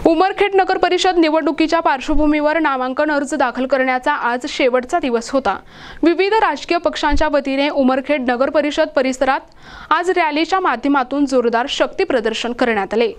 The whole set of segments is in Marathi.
उमरखेड नगर परिषद निवडणुकीच्या पार्श्वभूमीवर नामांकन अर्ज दाखल करण्याचा आज शेवटचा दिवस होता। विविध राजकीय पक्षांच्या वतीने उमरखेड नगर परिषद परिसरात आज रॅलीच्या माध्यमातून जोरदार शक्ती प्रदर्शन करण्यात आले।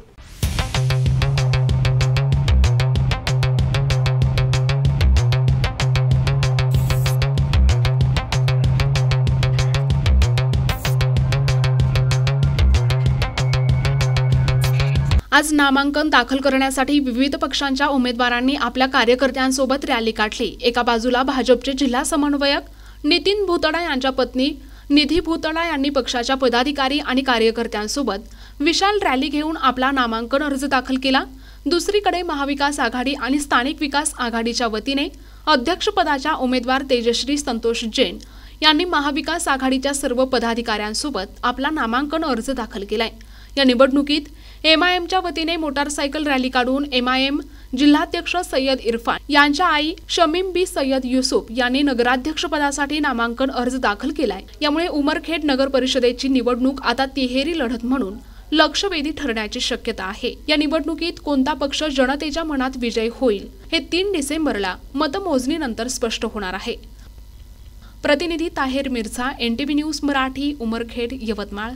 आज नामांकन दाखल करण्यासाठी विविध पक्षांच्या उमेदवारांनी आपल्या कार्यकर्त्यांसोबत रॅली काढली। एका बाजूला भाजपचे जिल्हा समन्वयक नितीन भूतडा यांच्या पत्नी निधी भूतडा यांनी पक्षाच्या पदाधिकारी आणि कार्यकर्त्यांसोबत विशाल रॅली घेऊन आपला नामांकन अर्ज दाखल केला। दुसरीकडे महाविकास आघाडी आणि स्थानिक विकास आघाडीच्या वतीने अध्यक्षपदाच्या उमेदवार तेजश्री संतोष जैन यांनी महाविकास आघाडीच्या सर्व पदाधिकाऱ्यांसोबत आपला नामांकन अर्ज दाखल केलाय। या निवडणुकीत एमआयएमच्या वतीने मोटारसायकल रॅली काढून एमआयएम जिल्हाध्यक्ष सय्यद इरफान यांच्या आई शमीम बी सय्यद युसुफ यांनी नगराध्यक्षपदासाठी नामांकन अर्ज दाखल केलाय। यामुळे उमरखेड नगर परिषदेची निवडणूक आता तिहेरी लढत म्हणून लक्षवेधी ठरण्याची शक्यता आहे। या निवडणुकीत कोणता पक्ष जनतेच्या मनात विजयी होईल हे 3 डिसेंबरला मतमोजणीनंतर स्पष्ट होणार आहे। प्रतिनिधी Taher Mirza, NTV news Marathi, Umarkhed, Yavatmal.